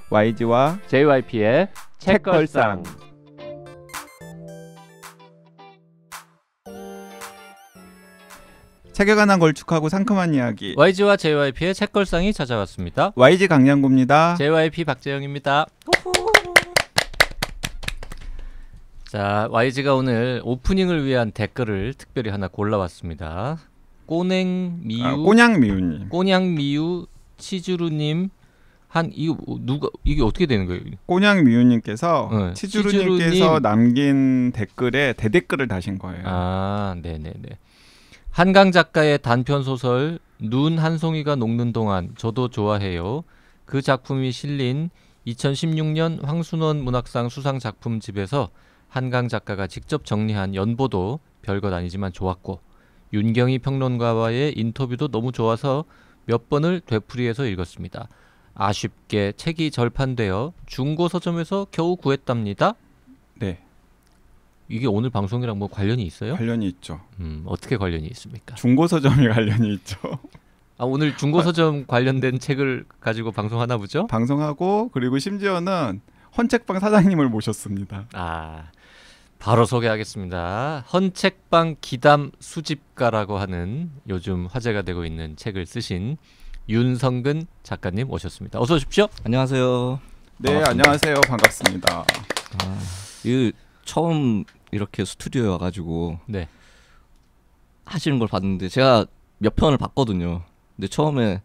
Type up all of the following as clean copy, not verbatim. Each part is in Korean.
YG와 JYP의 책걸상. 책에 관한 걸쭉하고 상큼한 이야기. YG와 JYP의 책걸상이 찾아왔습니다. YG 강량구입니다. JYP 박재영입니다. 자, YG가 오늘 오프닝을 위한 댓글을 특별히 하나 골라왔습니다. 꼬냥미우님. 꼬냥미우 치주루님 이게 어떻게 되는 거예요? 꼬냥미우님께서 치주루님께서 남긴 댓글에 대댓글을 다신 거예요. 아, 네네네. 한강 작가의 단편 소설 눈 한 송이가 녹는 동안 저도 좋아해요. 그 작품이 실린 2016년 황순원 문학상 수상 작품집에서 한강 작가가 직접 정리한 연보도 별것 아니지만 좋았고, 윤경희 평론가와의 인터뷰도 너무 좋아서 몇 번을 되풀이해서 읽었습니다. 아쉽게 책이 절판되어 중고 서점에서 겨우 구했답니다. 네. 이게 오늘 방송이랑 뭐 관련이 있어요? 관련이 있죠. 어떻게 관련이 있습니까? 중고 서점이 관련이 있죠. 아, 오늘 중고 서점 관련된 책을 가지고 방송하나 보죠? 방송하고, 그리고 심지어는 헌책방 사장님을 모셨습니다. 아, 바로 소개하겠습니다. 헌책방 기담 수집가라고 하는 요즘 화제가 되고 있는 책을 쓰신 윤성근 작가님 오셨습니다. 어서 오십시오. 안녕하세요. 네, 반갑습니다. 안녕하세요. 반갑습니다. 이 처음 이렇게 스튜디오에 와가지고 네. 하시는 걸 봤는데 제가 몇 편을 봤거든요. 근데 처음에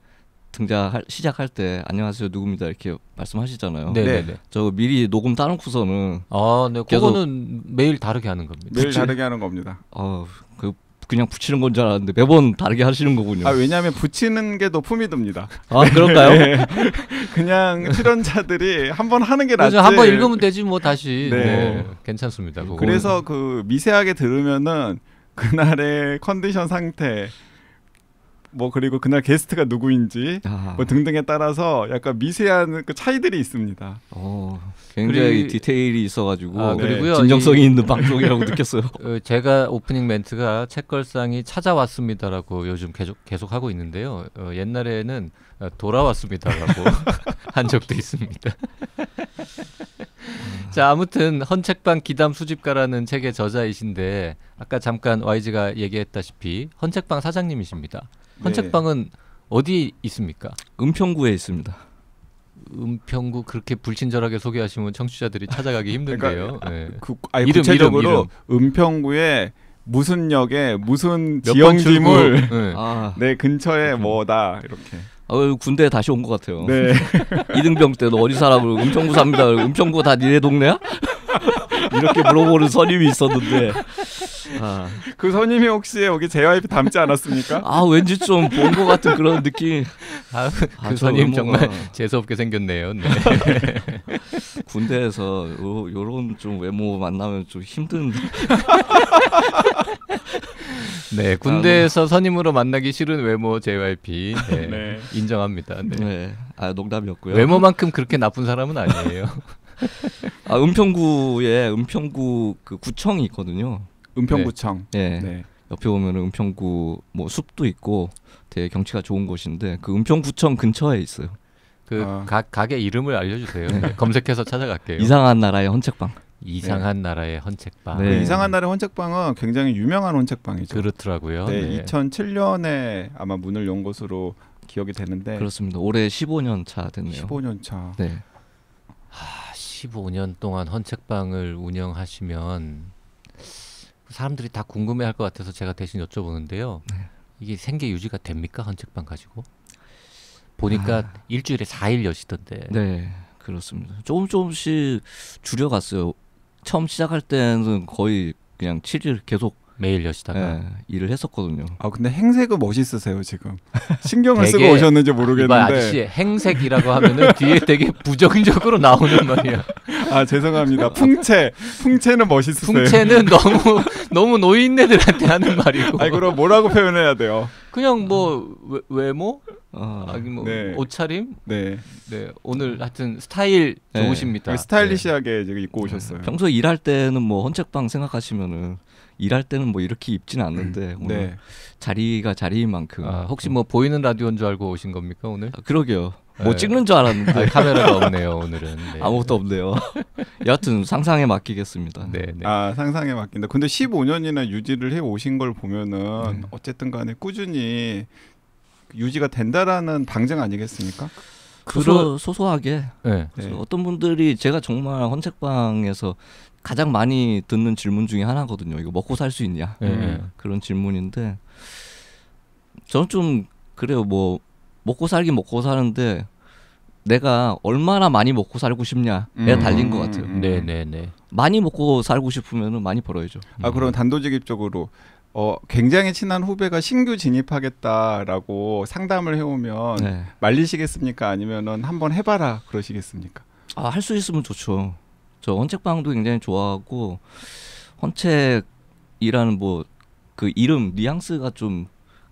시작할 때 안녕하세요 누구입니다 이렇게 말씀하시잖아요. 네네네. 저 미리 녹음 따놓고서는 네, 계속 그거는 매일 다르게 하는 겁니다. 매일 다르게 하는 겁니다. 그냥 붙이는 건 줄 알았는데 매번 다르게 하시는 거군요. 왜냐하면 붙이는 게 더 품이 듭니다. 아, 그런가요? 네. 그냥 출연자들이 한번 하는 게 낫지. 한번 읽으면 되지 뭐 다시. 네. 괜찮습니다. 그거. 그래서 그 미세하게 들으면은 그날의 컨디션 상태, 뭐 그리고 그날 게스트가 누구인지 뭐 등등에 따라서 약간 미세한 그 차이들이 있습니다. 굉장히 디테일이 있어가지고 그리고요, 진정성이 있는 방송이라고 느꼈어요. 제가 오프닝 멘트가 책걸상이 찾아왔습니다라고 요즘 계속 하고 있는데요. 옛날에는 돌아왔습니다라고 한 적도 있습니다. 자, 아무튼 헌책방 기담 수집가라는 책의 저자이신데 아까 잠깐 YG가 얘기했다시피 헌책방 사장님이십니다. 헌책방은 어디 있습니까? 은평구에 있습니다. 은평구 그렇게 불친절하게 소개하시면 청취자들이 찾아가기 힘든데요. 그러니까, 네. 구체적으로 은평구에 무슨 역에 무슨 몇 지형지물 네. 근처에 뭐다 이렇게. 군대에 다시 온 것 같아요. 네. 이등병 때도 어디 사람을 은평구 삽니다. 은평구 다 니네 동네야? 이렇게 물어보는 선임이 있었는데 그 선임이 혹시 여기 JYP 닮지 않았습니까? 왠지 좀 본 것 같은 그런 느낌. 그 선임 정말 재수없게 생겼네요. 네. 군대에서 요런 좀 외모 만나면 좀 힘든. 네, 군대에서 선임으로 만나기 싫은 외모 JYP. 네, 네. 인정합니다. 네. 네. 농담이었고요. 외모만큼 그렇게 나쁜 사람은 아니에요. 은평구에 은평구 그 구청이 있거든요. 은평구청. 네. 옆에 보면 은평구 뭐 숲도 있고 되게 경치가 좋은 곳인데 그 은평구청 근처에 있어요. 가게 이름을 알려주세요. 네. 검색해서 찾아갈게요. 이상한 나라의 헌책방. 이상한 나라의 헌책방. 네. 이상한 나라의 헌책방은 굉장히 유명한 헌책방이죠. 그렇더라고요. 네, 2007년에 아마 문을 연 것으로 기억이 되는데. 그렇습니다. 올해 15년 차 됐네요. 15년 차. 네. 15년 동안 헌책방을 운영하시면 사람들이 다 궁금해할 것 같아서 제가 대신 여쭤보는데요. 이게 생계 유지가 됩니까? 헌책방 가지고? 보니까 일주일에 4일 여시던데. 네, 그렇습니다. 조금씩 줄여갔어요. 처음 시작할 때는 거의 그냥 7일 계속 매일 여시다가 일을 했었거든요. 근데 행색은 멋있으세요 지금. 신경을 쓰고 오셨는지 모르겠는데. 아저씨 행색이라고 하면은 뒤에 되게 부정적으로 나오는 말이야. 죄송합니다. 풍채는 멋있으세요. 풍채는 너무 노인네들한테 하는 말이고. 그럼 뭐라고 표현해야 돼요? 그냥 뭐 외모? 네. 옷차림? 네. 오늘 하여튼 스타일 좋으십니다. 스타일리시하게 지금 입고 오셨어요. 평소 일할 때는 뭐 헌책방 생각하시면은 일할 때는 뭐 이렇게 입지는 않는데 오늘 자리가 자리인 만큼 혹시 뭐 보이는 라디오인 줄 알고 오신 겁니까 오늘? 그러게요. 뭐 찍는 줄 알았는데 카메라가 없네요 오늘은. 네. 아무것도 없네요. 여하튼 상상에 맡기겠습니다. 네. 아 상상에 맡긴다. 근데 15년이나 유지를 해 오신 걸 보면은 어쨌든 간에 꾸준히 유지가 된다라는 방증 아니겠습니까? 소소하게 네. 어떤 분들이 제가 정말 헌책방에서 가장 많이 듣는 질문 중에 하나거든요. 이거 먹고 살 수 있냐? 그런 질문인데 저는 좀 그래요. 뭐 먹고 살긴 먹고 사는데 내가 얼마나 많이 먹고 살고 싶냐에 달린 것 같아요. 네네네. 많이 먹고 살고 싶으면은 많이 벌어야죠. 아 그럼 단도직입적으로 굉장히 친한 후배가 신규 진입하겠다라고 상담을 해오면 네. 말리시겠습니까? 아니면은 한번 해봐라 그러시겠습니까? 아, 할 수 있으면 좋죠. 저 헌책방도 굉장히 좋아하고 헌책이라는 뭐 그 이름 뉘앙스가 좀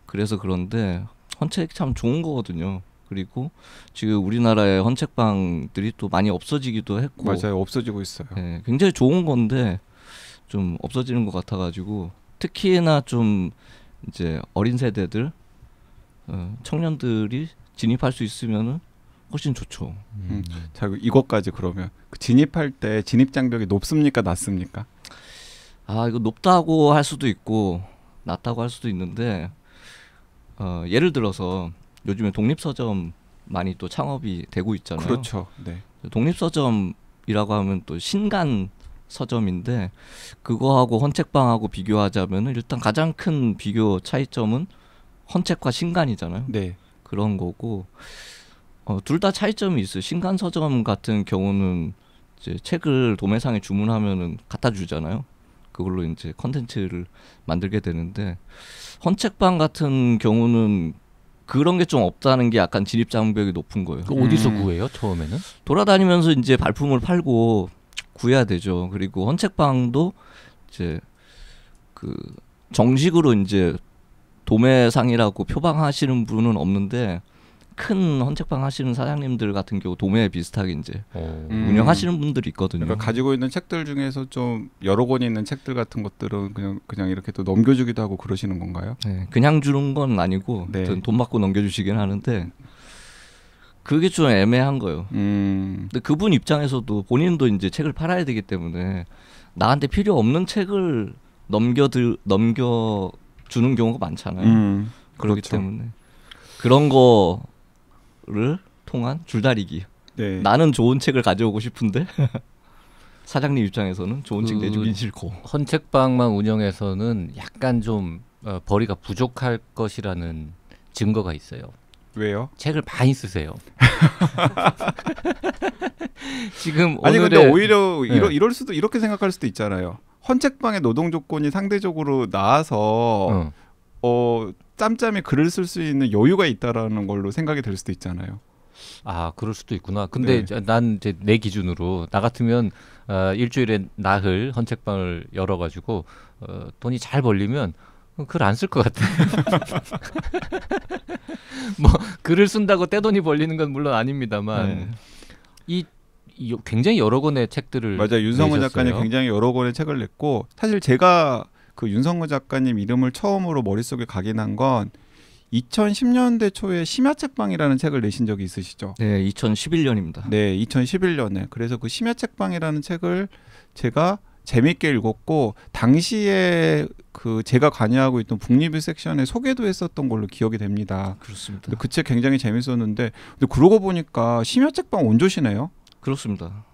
그래서 그런데 헌책 참 좋은 거거든요. 그리고 지금 우리나라의 헌책방들이 또 많이 없어지기도 했고 맞아요, 없어지고 있어요. 네, 굉장히 좋은 건데 좀 없어지는 것 같아가지고 특히나 좀 이제 어린 세대들 청년들이 진입할 수 있으면은 훨씬 좋죠. 자 이것까지 그러면 진입할 때 진입 장벽이 높습니까, 낮습니까? 아 이거 높다고 할 수도 있고 낮다고 할 수도 있는데 예를 들어서 요즘에 독립서점 많이 또 창업이 되고 있잖아요. 그렇죠. 네. 독립서점이라고 하면 또 신간 서점인데 그거하고 헌책방하고 비교하자면 일단 가장 큰 비교 차이점은 헌책과 신간이잖아요. 네. 그런 거고 둘 다 차이점이 있어요. 신간 서점 같은 경우는 이제 책을 도매상에 주문하면은 갖다 주잖아요. 그걸로 이제 컨텐츠를 만들게 되는데 헌책방 같은 경우는 그런 게 좀 없다는 게 약간 진입 장벽이 높은 거예요. 어디서 구해요? 처음에는? 돌아다니면서 이제 발품을 팔고 구해야 되죠. 그리고 헌책방도 이제 그 정식으로 이제 도매상이라고 표방하시는 분은 없는데 큰 헌책방 하시는 사장님들 같은 경우 도매 비슷하게 이제 운영하시는 분들이 있거든요. 그러니까 가지고 있는 책들 중에서 좀 여러 권이 있는 책들 같은 것들은 그냥 이렇게 또 넘겨주기도 하고 그러시는 건가요? 네, 그냥 주는 건 아니고 네. 돈 받고 넘겨주시긴 하는데 그게 좀 애매한 거예요. 근데 그분 입장에서도 본인도 이제 책을 팔아야 되기 때문에 나한테 필요 없는 책을 넘겨주는 경우가 많잖아요. 그렇기 그렇죠. 때문에 그런 거를 통한 줄다리기. 네. 나는 좋은 책을 가져오고 싶은데 사장님 입장에서는 좋은 책 내주긴 싫고. 헌책방만 운영해서는 약간 좀 벌이가 부족할 것이라는 증거가 있어요. 왜요? 책을 많이 쓰세요. 지금 아니 오늘의 근데 오히려 이럴 수도 이렇게 생각할 수도 있잖아요. 헌책방의 노동 조건이 상대적으로 나아서 짬짬이 글을 쓸 수 있는 여유가 있다라는 걸로 생각이 될 수도 있잖아요. 아 그럴 수도 있구나. 근데 네. 난 이제 내 기준으로 나 같으면 일주일에 나흘 헌책방을 열어가지고 돈이 잘 벌리면 글 안 쓸 것 같아. 뭐 글을 쓴다고 떼돈이 벌리는 건 물론 아닙니다만 이 굉장히 여러 권의 책들을 맞아요. 윤성호 내셨어요. 작가님 굉장히 여러 권의 책을 냈고 사실 제가 그 윤성호 작가님 이름을 처음으로 머릿속에 각인한 건 2010년대 초에 심야책방이라는 책을 내신 적이 있으시죠? 네, 2011년입니다. 네, 2011년에. 그래서 그 심야책방이라는 책을 제가 재밌게 읽었고 당시에 그 제가 관여하고 있던 북리뷰 섹션에 소개도 했었던 걸로 기억이 됩니다. 그렇습니다. 그 책 굉장히 재밌었는데 근데 그러고 보니까 심야책방 원조시네요. 그렇습니다.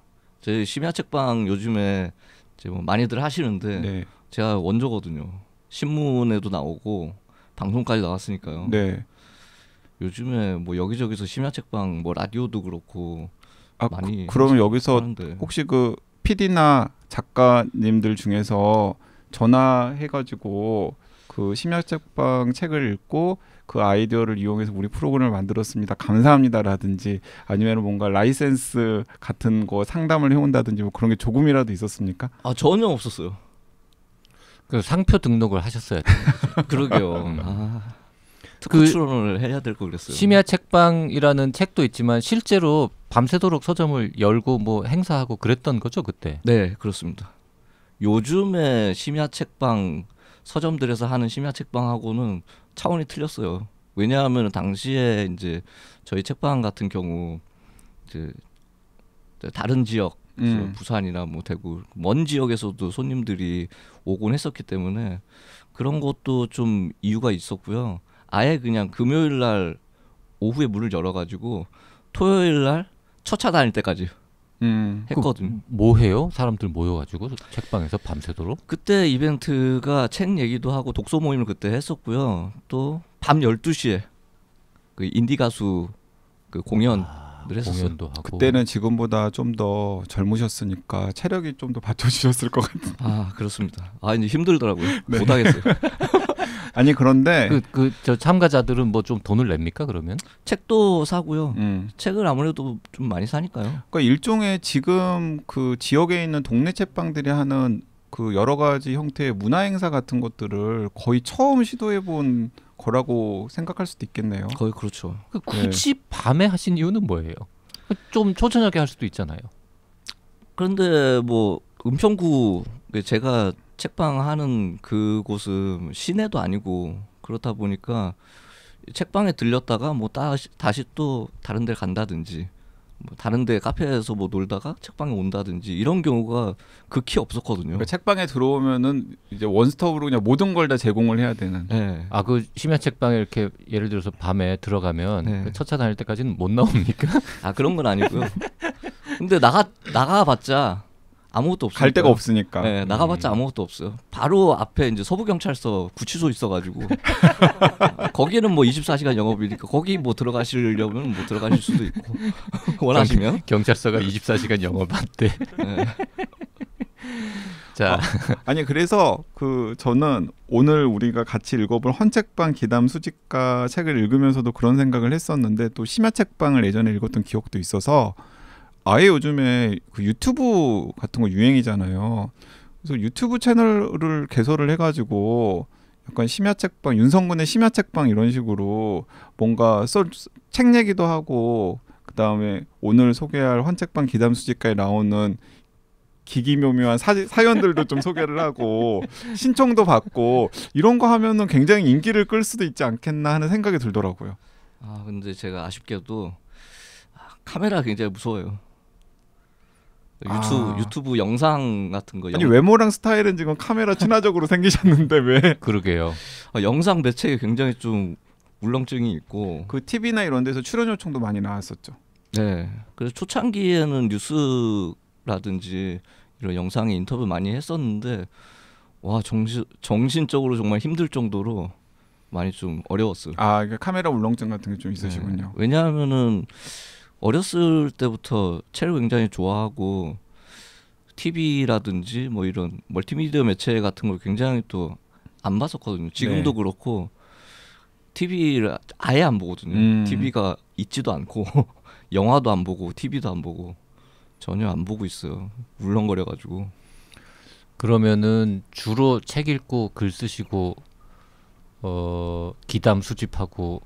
제 심야책방 요즘에 이제 뭐 많이들 하시는데 네. 제가 원조거든요. 신문에도 나오고 방송까지 나왔으니까요. 네. 요즘에 뭐 여기저기서 심야책방 뭐 라디오도 그렇고 많이 그러면 여기서 하는데. 혹시 그 PD나 작가님들 중에서 전화해가지고 그 심야책방 책을 읽고 그 아이디어를 이용해서 우리 프로그램을 만들었습니다. 감사합니다라든지 아니면 뭔가 라이센스 같은 거 상담을 해온다든지 뭐 그런 게 조금이라도 있었습니까? 아 전혀 없었어요. 그 상표 등록을 하셨어야 돼요. 그러게요. 특허 출원을 해야 될 거 그랬어요. 심야 책방이라는 책도 있지만 실제로 밤새도록 서점을 열고 뭐 행사하고 그랬던 거죠 그때. 네, 그렇습니다. 요즘에 심야 책방 서점들에서 하는 심야 책방하고는 차원이 틀렸어요. 왜냐하면 당시에 이제 저희 책방 같은 경우 이제 다른 지역 부산이나 뭐 대구 먼 지역에서도 손님들이 오곤 했었기 때문에 그런 것도 좀 이유가 있었고요. 아예 그냥 금요일 날 오후에 문을 열어가지고 토요일 날 첫 차 다닐 때까지 했거든요. 뭐 해요? 사람들 모여가지고 책방에서 밤새도록? 그때 이벤트가 책 얘기도 하고 독서 모임을 그때 했었고요. 또 밤 12시에 그 인디 가수 그 공연을 했었어요. 공연도 하고. 그때는 지금보다 좀 더 젊으셨으니까 체력이 좀 더 받쳐주셨을 것 같아요. 아 그렇습니다. 아 이제 힘들더라고요. 네. 못하겠어요. 아니 그런데 저 참가자들은 뭐 좀 돈을 냅니까 그러면? 책도 사고요. 책을 아무래도 좀 많이 사니까요. 그러니까 일종의 지금 그 지역에 있는 동네 책방들이 하는 그 여러 가지 형태의 문화 행사 같은 것들을 거의 처음 시도해본 거라고 생각할 수도 있겠네요. 거의 그렇죠. 굳이 밤에 하신 이유는 뭐예요? 좀 초저녁에 할 수도 있잖아요. 그런데 뭐 은평구 제가 책방 하는 그곳은 시내도 아니고 그렇다 보니까 책방에 들렸다가 뭐 다시 또 다른 데 간다든지 뭐 다른 데 카페에서 뭐 놀다가 책방에 온다든지 이런 경우가 극히 없었거든요. 그러니까 책방에 들어오면은 이제 원스톱으로 그냥 모든 걸 다 제공을 해야 되는. 네. 아 그 심야 책방에 이렇게 예를 들어서 밤에 들어가면 네. 그 첫차 다닐 때까지는 못 나옵니까? 아 그런 건 아니고요. 근데 나가봤자 아무것도 없으니까. 갈 데가 없으니까. 네, 나가봤자 아무것도 없어요. 바로 앞에 이제 서부경찰서 구치소 있어가지고 거기는 뭐 24시간 영업이니까 거기 뭐 들어가시려면 뭐 들어가실 수도 있고 원하시면. 경찰서가 24시간 영업한대. 네. 자, 아니 그래서 그 저는 오늘 우리가 같이 읽어볼 헌책방 기담 수집가 책을 읽으면서도 그런 생각을 했었는데 또 심야 책방을 예전에 읽었던 기억도 있어서 아예 요즘에 그 유튜브 같은 거 유행이잖아요. 그래서 유튜브 채널을 개설을 해가지고 약간 심야 책방, 윤성근의 심야 책방 이런 식으로 뭔가 책 얘기도 하고 그 다음에 오늘 소개할 헌책방 기담 수집가에 나오는 기기묘묘한 사연들도 좀 소개를 하고 신청도 받고 이런 거 하면은 굉장히 인기를 끌 수도 있지 않겠나 하는 생각이 들더라고요. 아 근데 제가 아쉽게도 카메라 굉장히 무서워요. 유튜브 영상 같은 거. 아니 외모랑 스타일은 지금 카메라 친화적으로 생기셨는데 왜? 그러게요. 영상 매체에 굉장히 좀 울렁증이 있고. 그 TV나 이런 데서 출연 요청도 많이 나왔었죠. 네. 그래서 초창기에는 뉴스라든지 이런 영상에 인터뷰 많이 했었는데 와 정신적으로 정말 힘들 정도로 많이 좀 어려웠어요. 아 그러니까 카메라 울렁증 같은 게 좀 있으시군요. 네. 왜냐하면은 어렸을 때부터 책을 굉장히 좋아하고 TV라든지 뭐 이런 멀티미디어 매체 같은 걸 굉장히 또 안 봤었거든요. 지금도 네. 그렇고 TV를 아예 안 보거든요. TV가 있지도 않고 영화도 안 보고 TV도 안 보고 전혀 안 보고 있어요. 울렁거려가지고. 그러면은 주로 책 읽고 글 쓰시고 기담 수집하고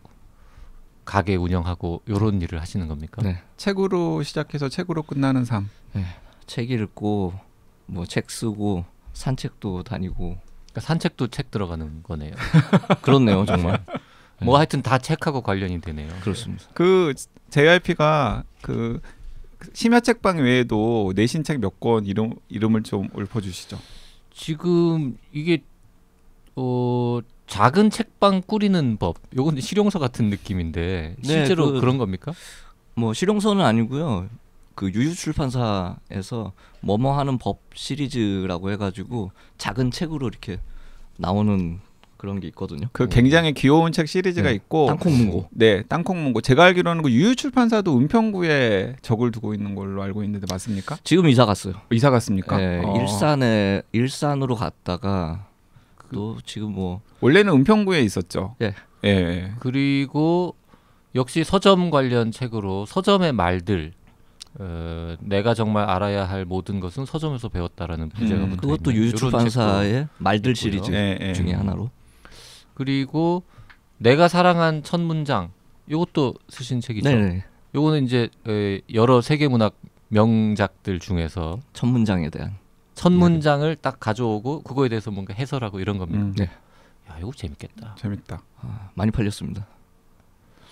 가게 운영하고 이런 일을 하시는 겁니까? 네. 책으로 시작해서 책으로 끝나는 삶. 네. 책 읽고 뭐 책 쓰고 산책도 다니고. 그러니까 산책도 책 들어가는 거네요. 그렇네요, 정말. 뭐 하여튼 다 책하고 관련이 되네요. 그렇습니다. 그 JYP가 그 심야 책방 외에도 내신 책 몇 권 이름을 좀 읊어주시죠. 지금 이게 작은 책방 꾸리는 법. 요건 실용서 같은 느낌인데 실제로 그런 겁니까? 뭐 실용서는 아니고요. 그 유유출판사에서 뭐뭐 하는 법 시리즈라고 해가지고 작은 책으로 이렇게 나오는 그런 게 있거든요. 그 굉장히 귀여운 책 시리즈가 네. 있고 땅콩문고. 네, 땅콩문고. 제가 알기로는 그 유유출판사도 은평구에 적을 두고 있는 걸로 알고 있는데 맞습니까? 지금 이사 갔어요. 이사 갔습니까? 네, 일산으로 갔다가 또 지금 뭐 원래는 은평구에 있었죠. 예. 예. 그리고 역시 서점 관련 책으로 서점의 말들. 내가 정말 알아야 할 모든 것은 서점에서 배웠다라는 부제가 붙어 그것도 있는 유유출판사의 말들 시리즈 중에 하나로. 그리고 내가 사랑한 첫 문장 이것도 쓰신 책이죠. 네. 요거는 이제 여러 세계 문학 명작들 중에서 첫 문장에 대한 첫 문장을 딱 가져오고 그거에 대해서 뭔가 해설하고 이런 겁니다. 네. 야, 이거 재밌겠다. 재밌다. 많이 팔렸습니다.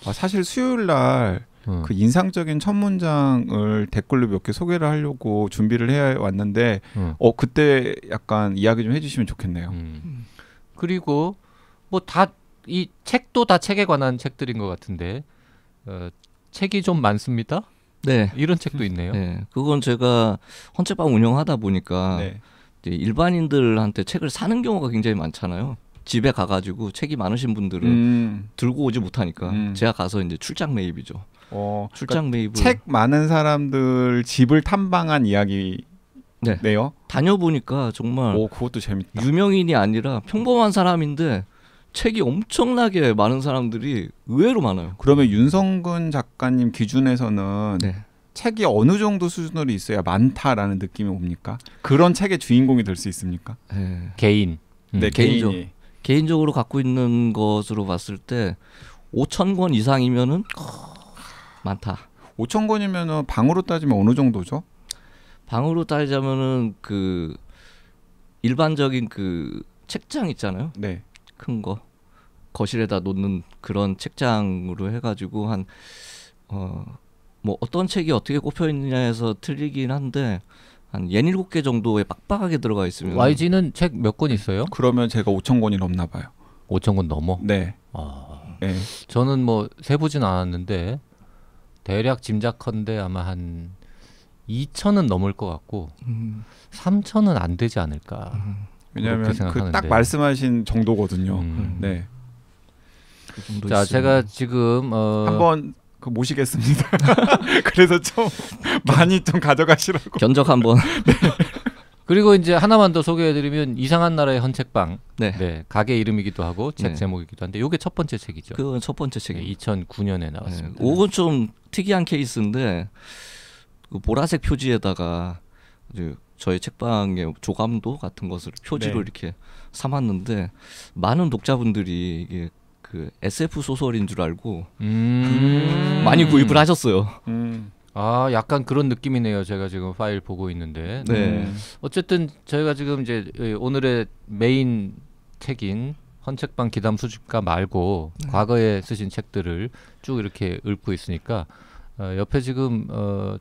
사실 수요일 날 그 인상적인 첫 문장을 댓글로 몇 개 소개를 하려고 준비를 해 왔는데 그때 약간 이야기 좀 해주시면 좋겠네요. 그리고 뭐 다 이 책도 다 책에 관한 책들인 것 같은데 책이 좀 많습니다. 네. 이런 책도 있네요. 네. 그건 제가 헌책방 운영하다 보니까 네. 이제 일반인들한테 책을 사는 경우가 굉장히 많잖아요. 집에 가가지고 책이 많으신 분들은 들고 오지 못하니까 제가 가서 이제 출장 매입이죠. 출장 매입을 책 많은 사람들 집을 탐방한 이야기네요. 다녀보니까 정말 그것도 재밌다. 유명인이 아니라 평범한 사람인데 책이 엄청나게 많은 사람들이 의외로 많아요. 그러면 윤성근 작가님 기준에서는 네. 책이 어느 정도 수준으로 있어야 많다라는 느낌이 옵니까? 그런 책의 주인공이 될 수 있습니까? 네. 개인. 네, 개인적으로 갖고 있는 것으로 봤을 때 5,000권 이상이면은 많다. 5,000권이면은 방으로 따지면 어느 정도죠? 방으로 따지자면은 그 일반적인 그 책장 있잖아요. 네. 큰 거 거실에다 놓는 그런 책장으로 해가지고 한 뭐 어떤 책이 어떻게 꼽혀 있느냐에서 틀리긴 한데 한 67개 정도에 빡빡하게 들어가 있으면 YG는 책 몇 권 있어요? 그러면 제가 5,000권이 넘나 봐요. 5,000권 넘어? 네. 네. 저는 뭐 세보진 않았는데 대략 짐작컨대 아마 한 2,000은 넘을 것 같고 3,000은 안 되지 않을까. 왜냐하면 그 딱 말씀하신 정도거든요. 네. 그 자, 제가 지금 한번 모시겠습니다. 그래서 좀 많이 좀 가져가시라고. 견적 한번. 네. 그리고 이제 하나만 더 소개해드리면 이상한 나라의 헌책방. 네. 가게 이름이기도 하고 책 제목이기도 한데 이게 첫 번째 책이죠. 그건 첫 번째 책이에요. 2009년에 나왔습니다. 이건 좀 특이한 케이스인데 그 보라색 표지에다가 저희 책방의 조감도 같은 것을 표지로 이렇게 삼았는데 많은 독자분들이 이게 그 SF 소설인 줄 알고 많이 구입을 하셨어요. 약간 그런 느낌이네요. 제가 지금 파일 보고 있는데. 어쨌든 저희가 지금 이제 오늘의 메인 책인 헌책방 기담 수집가 말고 과거에 쓰신 책들을 쭉 이렇게 읊고 있으니까 옆에 지금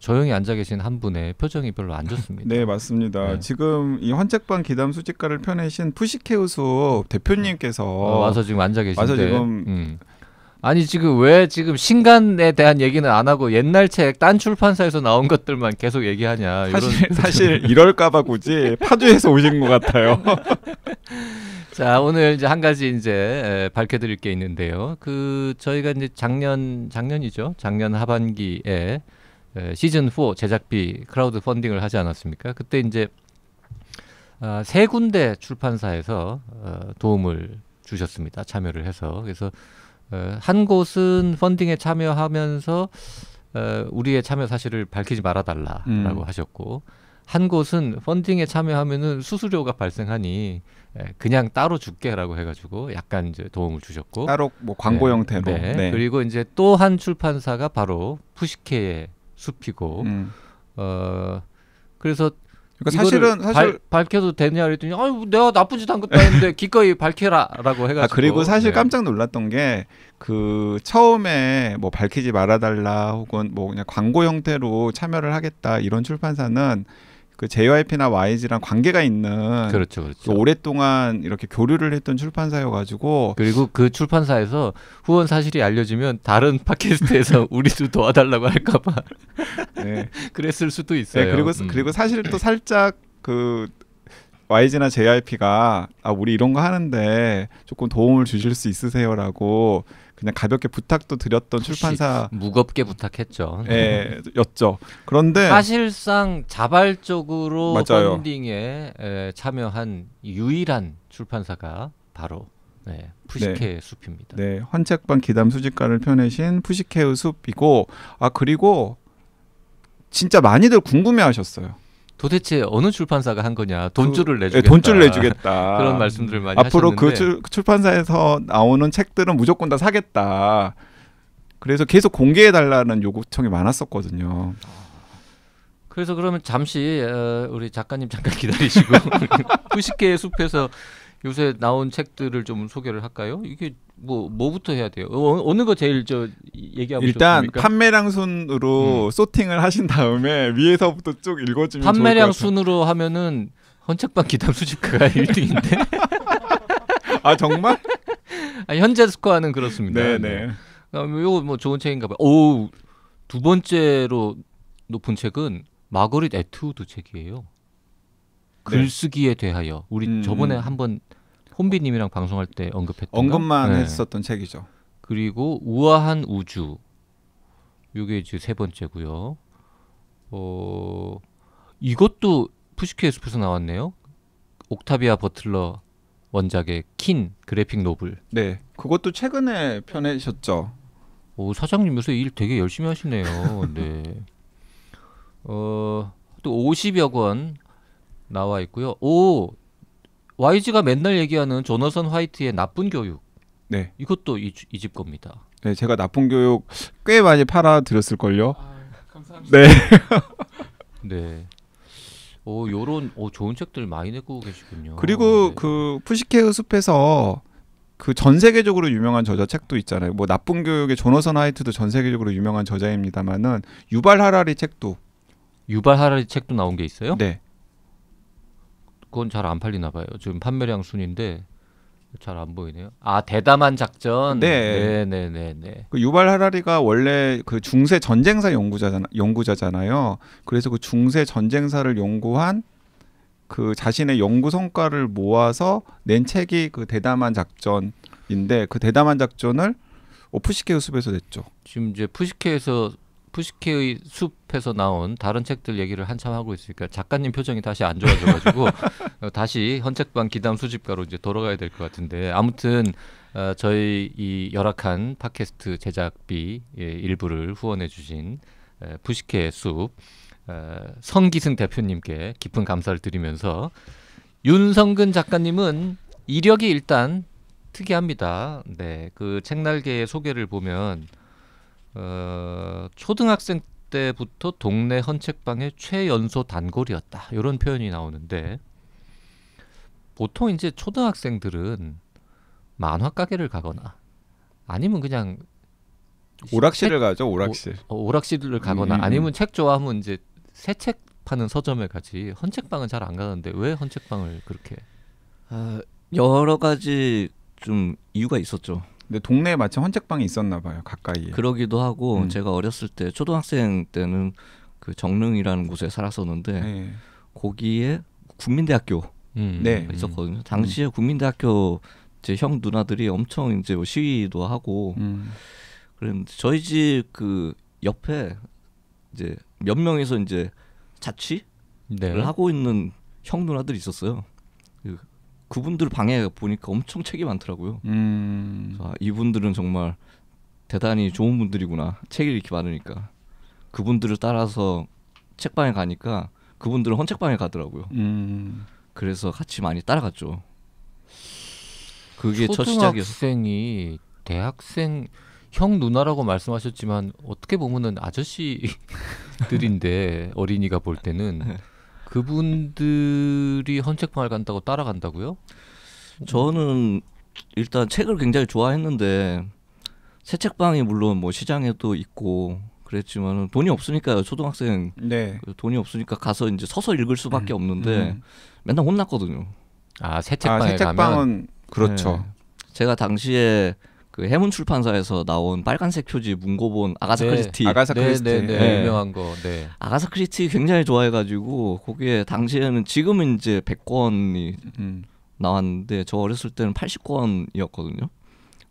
조용히 앉아 계신 한 분의 표정이 별로 안 좋습니다. 네, 맞습니다. 지금 이 헌책방 기담 수집가를 펴내신 푸시케우수 대표님께서 와서 지금 앉아 계신데 와서 지금 아니 지금 왜 지금 신간에 대한 얘기는 안 하고 옛날 책 딴 출판사에서 나온 것들만 계속 얘기하냐. 사실 이럴까봐 굳이 파주에서 오신 것 같아요. 자, 오늘 이제 한 가지 이제 밝혀드릴 게 있는데요. 저희가 이제 작년이죠. 작년 하반기에 시즌 4 제작비 크라우드 펀딩을 하지 않았습니까? 그때 이제 세 군데 출판사에서 도움을 주셨습니다. 참여를 해서. 그래서 한 곳은 펀딩에 참여하면서 우리의 참여 사실을 밝히지 말아달라라고 하셨고, 한 곳은 펀딩에 참여하면은 수수료가 발생하니 그냥 따로 줄게라고 해가지고 약간 이제 도움을 주셨고, 따로 뭐 광고 형태로. 네. 그리고 이제 또 한 출판사가 바로 푸시케의 숲이고, 그래서 그러니까 사실 밝혀도 되냐 그랬더니 내가 나쁜 짓 한 것도 아닌데 기꺼이 밝혀라라고 해가지고. 그리고 사실 깜짝 놀랐던 게 그 처음에 뭐 밝히지 말아달라 혹은 뭐 그냥 광고 형태로 참여를 하겠다 이런 출판사는 그 JYP나 YG랑 관계가 있는 그렇죠. 오랫동안 이렇게 교류를 했던 출판사여가지고, 그리고 그 출판사에서 후원 사실이 알려지면 다른 팟캐스트에서 우리도 도와달라고 할까봐 그랬을 수도 있어요. 그리고 사실 또 살짝 그 YG나 JYP가 우리 이런 거 하는데 조금 도움을 주실 수 있으세요라고 그냥 가볍게 부탁도 드렸던 출판사. 무겁게 부탁했죠. 였죠. 그런데 사실상 자발적으로 맞아요. 펀딩에 참여한 유일한 출판사가 바로 푸시케의 숲입니다. 네, 헌책방 기담 수집가를 펴내신 푸시케의 숲이고, 그리고 진짜 많이들 궁금해하셨어요. 도대체 어느 출판사가 한 거냐? 돈줄을 내주겠다. 돈줄을 내주겠다. 그런 말씀들을 많이 앞으로 하셨는데, 그 출판사에서 나오는 책들은 무조건 다 사겠다. 그래서 계속 공개해달라는 요구청이 많았었거든요. 그래서 그러면 잠시 우리 작가님 잠깐 기다리시고 푸시케의 숲에서 요새 나온 책들을 좀 소개를 할까요? 이게 뭐부터 해야 돼요? 어느 거 제일 얘기하고 일단 싶습니까? 판매량 순으로 소팅을 하신 다음에 위에서부터 쭉 읽어주면 판매량 좋을 것 같아요. 순으로 하면은 헌책방 기담 수집가가 1등인데. 아 정말? 현재 스코어는 그렇습니다. 네네. 이거 뭐 좋은 책인가 봐요. 오, 두 번째로 높은 책은 마거릿 애트우드 책이에요. 글쓰기에 대하여. 우리 저번에 한번 혼비님이랑 방송할 때 언급만 했었던 책이죠. 그리고 우아한 우주. 이게 이제 세 번째고요. 이것도 푸시케의 숲에서 나왔네요. 옥타비아 버틀러 원작의 킨 그래픽 노블. 네, 그것도 최근에 펴내셨죠. 오, 사장님 요새 일 되게 열심히 하시네요. 네. 또 50여 권 나와 있고요. 오, YG가 맨날 얘기하는 조너선 화이트의 나쁜 교육. 네. 이것도 이 집 겁니다. 네, 제가 나쁜 교육 꽤 많이 팔아 드렸을걸요. 감사합니다. 네. 네. 요런 좋은 책들 많이 내고 계시군요. 그리고 네. 그 푸시케의 숲에서 그 전 세계적으로 유명한 저자 책도 있잖아요. 뭐 나쁜 교육의 조너선 화이트도 전 세계적으로 유명한 저자입니다만은 유발 하라리 책도. 유발 하라리 책도 나온 게 있어요? 네. 그건 잘 안 팔리나 봐요. 지금 판매량 순인데 잘 안 보이네요. 아, 대담한 작전. 네. 네. 그 유발 하라리가 원래 그 중세 전쟁사 연구자잖아요. 그래서 그 중세 전쟁사를 연구한 그 자신의 연구 성과를 모아서 낸 책이 그 대담한 작전인데 그 대담한 작전을 푸시케의 숲에서 냈죠. 지금 이제 푸시케의 숲에서 나온 다른 책들 얘기를 한참 하고 있으니까 작가님 표정이 다시 안 좋아져가지고 다시 헌책방 기담 수집가로 이제 돌아가야 될 것 같은데 아무튼 저희 이 열악한 팟캐스트 제작비 일부를 후원해주신 푸시케의 숲 성기승 대표님께 깊은 감사를 드리면서 윤성근 작가님은 이력이 일단 특이합니다. 네, 그 책날개의 소개를 보면 초등학생 때부터 동네 헌책방의 최연소 단골이었다. 이런 표현이 나오는데 보통 이제 초등학생들은 만화 가게를 가거나 아니면 그냥 오락실을 가죠. 오락실. 오락실을 가거나 아니면 책 좋아하면 이제 새 책 파는 서점에 가지 헌책방은 잘 안 가는데 왜 헌책방을 그렇게? 여러 가지 좀 이유가 있었죠. 근데 동네에 마침 헌책방이 있었나 봐요. 가까이에. 그러기도 하고 제가 어렸을 때 초등학생 때는 그 정릉이라는 곳에 살았었는데 네. 거기에 국민대학교 네. 있었거든요. 당시에 국민대학교 제 형 누나들이 엄청 이제 뭐 시위도 하고 그랬는데 저희 집 그 옆에 이제 몇 명이서 이제 자취를 하고 있는 형 누나들이 있었어요. 그분들 방에 보니까 엄청 책이 많더라고요. 이분들은 정말 대단히 좋은 분들이구나. 책이 이렇게 많으니까. 그분들을 따라서 책방에 가니까 그분들은 헌책방에 가더라고요. 그래서 같이 많이 따라갔죠. 그게 첫 시작이었어요. 초등학생이 대학생 형 누나라고 말씀하셨지만 어떻게 보면은 아저씨들인데 어린이가 볼 때는 그분들이 헌책방을 간다고 따라간다고요? 저는 일단 책을 굉장히 좋아했는데 새 책방이 물론 뭐 시장에도 있고 그랬지만 돈이 없으니까요. 초등학생 돈이 없으니까 가서 이제 서서 읽을 수밖에 없는데 맨날 혼났거든요. 새 책방에 새 책방은 그렇죠. 네. 제가 당시에 그 해문 출판사에서 나온 빨간색 표지 문고본 아가사 크리스티. 네. 유명한 거. 네. 아가사 크리스티 굉장히 좋아해가지고 거기에 당시에는 지금은 이제 100권이 나왔는데 저 어렸을 때는 80권이었거든요.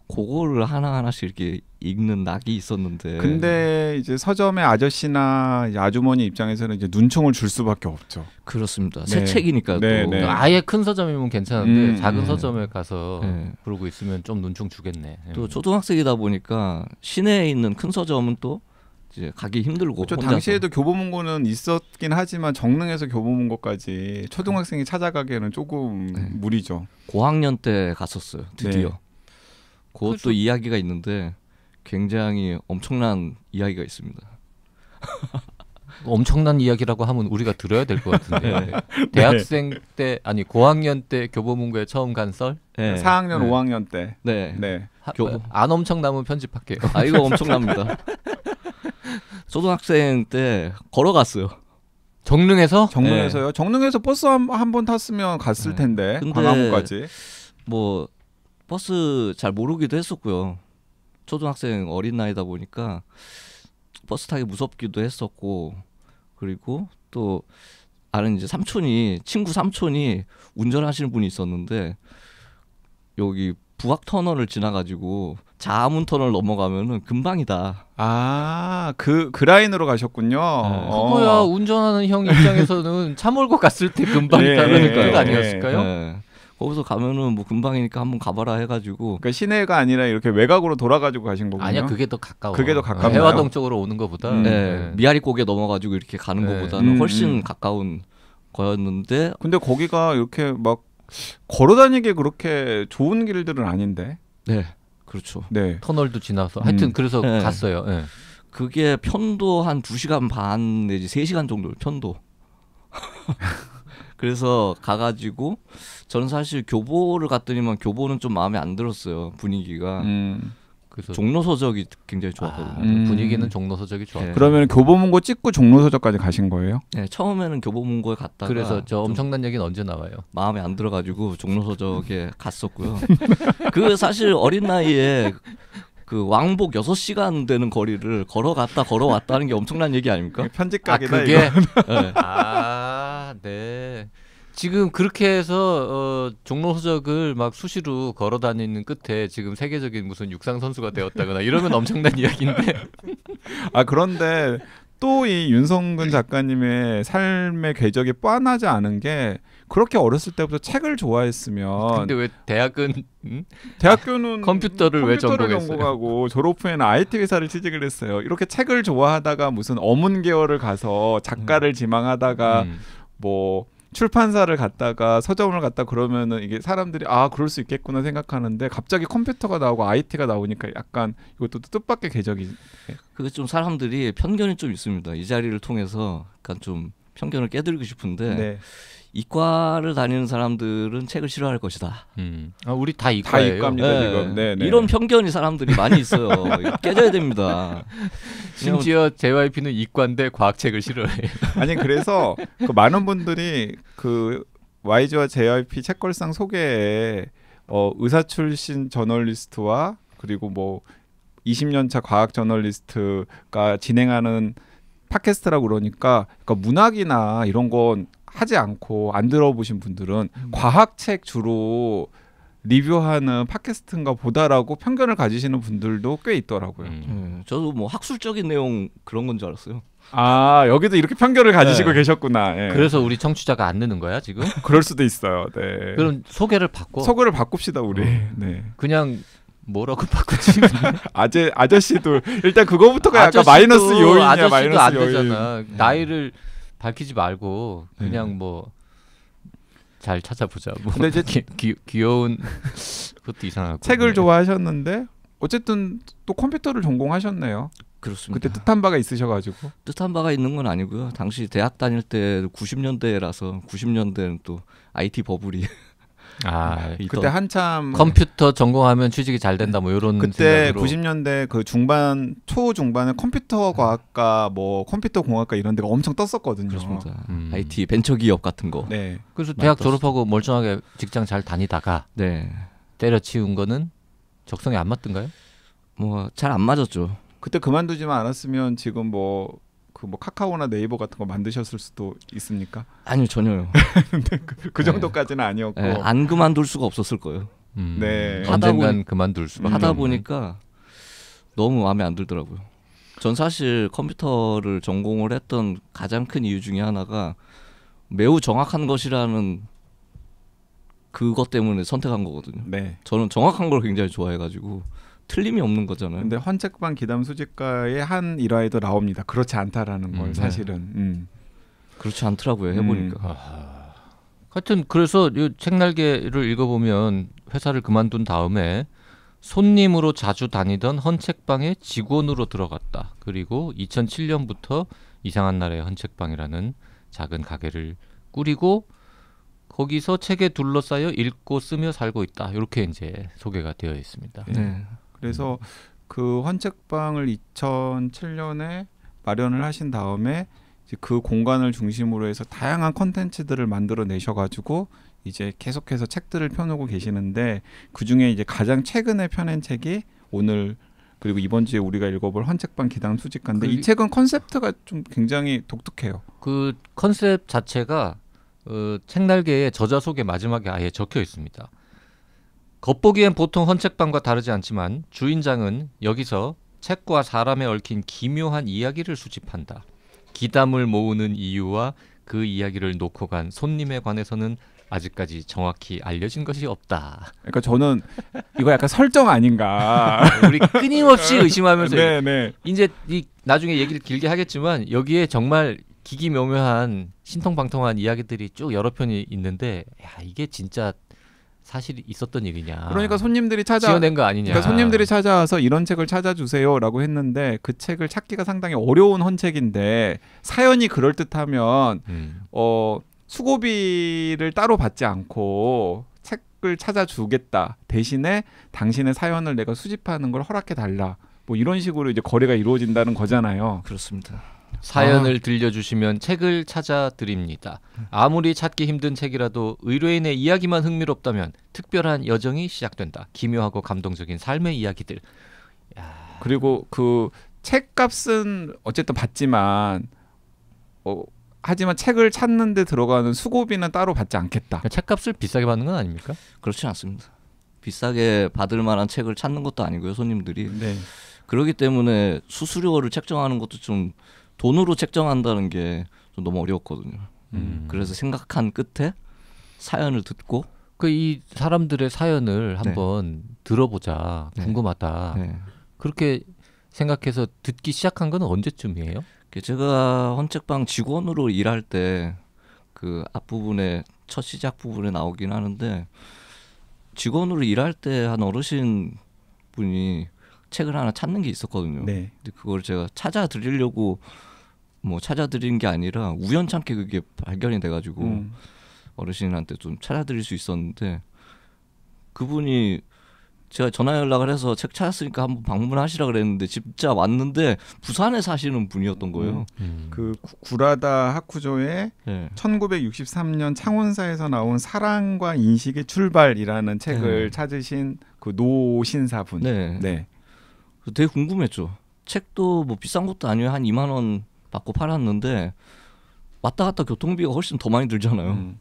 그거를 하나하나씩 이렇게 읽는 낙이 있었는데. 근데 이제 서점의 아저씨나 이제 아주머니 입장에서는 이제 눈총을 줄 수밖에 없죠. 그렇습니다. 새 책이니까 또. 아예 큰 서점이면 괜찮은데 작은 서점에 가서 그러고 있으면 좀 눈총 주겠네. 또 초등학생이다 보니까 시내에 있는 큰 서점은 또 이제 가기 힘들고. 그렇죠. 당시에도 교보문고는 있었긴 하지만 정릉에서 교보문고까지 초등학생이 찾아가기에는 조금 무리죠. 고학년 때 갔었어요. 드디어. 그것도 이야기가 있는데 굉장히 엄청난 이야기가 있습니다. 엄청난 이야기라고 하면 우리가 들어야 될 것 같은데. 대학생 때 아니 고학년 때 교보문고에 처음 간 썰? 네. 4학년, 네. 5학년 때. 네. 네. 안 엄청나면 편집할게요. 아 이거 엄청납니다. 초등학생 때 걸어갔어요. 정릉에서? 정릉에서요? 정릉에서 버스 한 번 탔으면 갔을 텐데 광화문까지. 뭐 버스 잘 모르기도 했었고요. 초등학생 어린 나이다 보니까 버스 타기 무섭기도 했었고 그리고 또 아는 이제 친구 삼촌이 운전하시는 분이 있었는데 여기 부학 터널을 지나가지고 자문 터널 넘어가면은 금방이다. 아, 그 라인으로 가셨군요. 그거야 운전하는 형 입장에서는 차 몰고 갔을 때 금방이다라는 뜻 아니었을까요? 네. 거기서 가면은 뭐 금방이니까 한번 가봐라 해가지고. 그러니까 시내가 아니라 이렇게 외곽으로 돌아가지고 가신 거군요. 아니야, 그게 더 가까워. 그게 더 가깝나요? 해화동 쪽으로 오는 것보다. 네. 미아리고개 넘어가지고 이렇게 가는 것보다는 훨씬 가까운 거였는데. 근데 거기가 이렇게 막 걸어다니기 그렇게 좋은 길들은 아닌데. 네, 그렇죠. 네. 터널도 지나서 하여튼 그래서 네. 갔어요. 네. 그게 편도 한 2시간 반 내지 3시간 정도 편도. 그래서 가가지고 저는 사실 교보를 갔더니만 교보는 좀 마음에 안 들었어요. 분위기가. 그래서 종로서적이 굉장히 좋았거든요. 분위기는 종로서적이 좋았고. 네. 그러면 교보문고 찍고 종로서적까지 가신 거예요? 네, 처음에는 교보문고에 갔다가 그래서 저 엄청난 얘기는 언제 나와요? 마음에 안 들어가지고 종로서적에 갔었고요. 그 사실 어린 나이에 그 왕복 6시간 되는 거리를 걸어갔다 걸어왔다는 게 엄청난 얘기 아닙니까? 편집각이다 그게? 네. 네. 지금 그렇게 해서 종로서적을 막 수시로 걸어다니는 끝에 지금 세계적인 무슨 육상 선수가 되었다거나 이러면 엄청난 이야기인데. 그런데 또 이 윤성근 작가님의 삶의 궤적이 뻔하지 않은 게 그렇게 어렸을 때부터 책을 좋아했으면. 근데 왜 대학은 대학교는 컴퓨터를 왜 전공했어요? 전공하고 졸업 후에는 IT 회사를 취직을 했어요. 이렇게 책을 좋아하다가 무슨 어문 계열을 가서 작가를 지망하다가 뭐 출판사를 갔다가 서점을 갔다 그러면은 이게 사람들이 그럴 수 있겠구나 생각하는데 갑자기 컴퓨터가 나오고 IT가 나오니까 약간 이것도 뜻밖의 궤적이. 그게 좀 사람들이 편견이 좀 있습니다. 이 자리를 통해서 약간 좀 편견을 깨드리고 싶은데 네. 이과를 다니는 사람들은 책을 싫어할 것이다. 우리 다 이과예요. 다 이과입니다. 네. 지금. 네, 네. 이런 편견이 사람들이 많이 있어요. 깨져야 됩니다. 심지어 JYP는 이과인데 과학책을 싫어해요. 아니 그래서 그 많은 분들이 그 YG와 JYP 책걸상 소개에 의사 출신 저널리스트와 그리고 뭐 20년차 과학 저널리스트가 진행하는 팟캐스트라고 그러니까 문학이나 이런 건 하지 않고 안 들어보신 분들은 과학책 주로 리뷰하는 팟캐스트인가 보다라고 편견을 가지시는 분들도 꽤 있더라고요. 저도 뭐 학술적인 내용 그런 건 줄 알았어요. 여기도 이렇게 편견을 가지시고 계셨구나. 예. 그래서 우리 청취자가 안 느는 거야 지금? 그럴 수도 있어요. 네. 그럼 소개를 바꿔. 소개를 바꿉시다 우리. 네. 그냥 뭐라고 바꾸지? 아저씨도 일단 그거부터가 약간 마이너스 요인이야. 아저씨도 마이너스 안 요인. 되잖아. 나이를 밝히지 말고 그냥 뭐 잘 찾아보자. 뭐 근데 이제 귀여운 그것도 이상하고. 책을 좋아하셨는데 어쨌든 또 컴퓨터를 전공하셨네요. 그렇습니다. 그때 뜻한 바가 있으셔가지고. 뜻한 바가 있는 건 아니고요. 당시 대학 다닐 때 90년대라서 90년대는 또 IT 버블이 그때 한참 컴퓨터 전공하면 취직이 잘 된다 뭐 이런 그때 생각으로. 90년대 그 초중반에 컴퓨터 과학과 뭐 컴퓨터 공학과 이런 데가 엄청 떴었거든요. 그렇습니다. IT 벤처 기업 같은 거. 네. 그래서 대학 졸업하고 멀쩡하게 직장 잘 다니다가 때려치운 거는 적성에 안 맞던가요? 뭐 잘 안 맞았죠. 그때 그만두지만 않았으면 지금 뭐 카카오나 네이버 같은 거 만드셨을 수도 있습니까? 아니요, 전혀요. 그 정도까지는 아니었고. 안 그만둘 수가 없었을 거예요. 네. 언젠간 그만둘 수밖에 하다 없는. 보니까 너무 마음에 안 들더라고요. 전 사실 컴퓨터를 전공을 했던 가장 큰 이유 중에 하나가 매우 정확한 것이라는 그것 때문에 선택한 거거든요. 네. 저는 정확한 걸 굉장히 좋아해가지고 틀림이 없는 거잖아요. 근데 헌책방 기담 수집가의 한 일화에도 나옵니다. 그렇지 않다라는 걸 사실은. 그렇지 않더라고요. 해보니까. 하여튼 그래서 이 책날개를 읽어보면 회사를 그만둔 다음에 손님으로 자주 다니던 헌책방에 직원으로 들어갔다. 그리고 2007년부터 이상한 날의 헌책방이라는 작은 가게를 꾸리고 거기서 책에 둘러싸여 읽고 쓰며 살고 있다. 이렇게 이제 소개가 되어 있습니다. 네. 그래서 그 헌책방을 2007년에 마련을 하신 다음에 이제 그 공간을 중심으로 해서 다양한 콘텐츠들을 만들어 내셔가지고 이제 계속해서 책들을 펴놓고 계시는데 그 중에 이제 가장 최근에 펴낸 책이 오늘 그리고 이번 주에 우리가 읽어볼 헌책방 기담 수집가인데 이 책은 컨셉트가 좀 굉장히 독특해요. 그 컨셉 자체가 책날개에 저자 소개 마지막에 아예 적혀 있습니다. 겉보기엔 보통 헌책방과 다르지 않지만 주인장은 여기서 책과 사람에 얽힌 기묘한 이야기를 수집한다. 기담을 모으는 이유와 그 이야기를 놓고 간 손님에 관해서는 아직까지 정확히 알려진 것이 없다. 그러니까 저는 이거 약간 설정 아닌가. 우리 끊임없이 의심하면서 네네. 이제 나중에 얘기를 길게 하겠지만 여기에 정말 기기묘묘한 신통방통한 이야기들이 쭉 여러 편이 있는데 야, 이게 진짜 사실 있었던 일이냐. 그러니까 손님들이 지어낸 거 아니냐. 그러니까 손님들이 찾아와서 이런 책을 찾아주세요라고 했는데 그 책을 찾기가 상당히 어려운 헌책인데 사연이 그럴 듯하면 수고비를 따로 받지 않고 책을 찾아주겠다. 대신에 당신의 사연을 내가 수집하는 걸 허락해 달라. 뭐 이런 식으로 이제 거래가 이루어진다는 거잖아요. 그렇습니다. 사연을 들려주시면 책을 찾아드립니다. 아무리 찾기 힘든 책이라도 의뢰인의 이야기만 흥미롭다면 특별한 여정이 시작된다. 기묘하고 감동적인 삶의 이야기들. 야. 그리고 그 책값은 어쨌든 받지만 하지만 책을 찾는 데 들어가는 수고비는 따로 받지 않겠다. 그러니까 책값을 비싸게 받는 건 아닙니까? 그렇지 않습니다. 비싸게 받을 만한 책을 찾는 것도 아니고요, 손님들이. 네. 그렇기 때문에 수수료를 책정하는 것도 좀 돈으로 책정한다는 게 좀 너무 어려웠거든요. 그래서 생각한 끝에 사연을 듣고 그 이 사람들의 사연을 한번 들어보자. 궁금하다. 네. 그렇게 생각해서 듣기 시작한 건 언제쯤이에요? 제가 헌책방 직원으로 일할 때 그 앞부분에 첫 시작 부분에 나오긴 하는데 직원으로 일할 때 한 어르신 분이 책을 하나 찾는 게 있었거든요. 네. 근데 그걸 제가 찾아드리려고 뭐 찾아드린 게 아니라 우연찮게 그게 발견이 돼가지고 어르신한테 좀 찾아드릴 수 있었는데 그분이 제가 전화 연락을 해서 책 찾았으니까 한번 방문하시라 그랬는데 진짜 왔는데 부산에 사시는 분이었던 거예요. 그 구라다 하쿠조의 1963년 창원사에서 나온 사랑과 인식의 출발이라는 책을 찾으신 그 노신사분. 네. 그래서 되게 궁금했죠. 책도 뭐 비싼 것도 아니에요. 한 2만 원 받고 팔았는데 왔다 갔다 교통비가 훨씬 더 많이 들잖아요.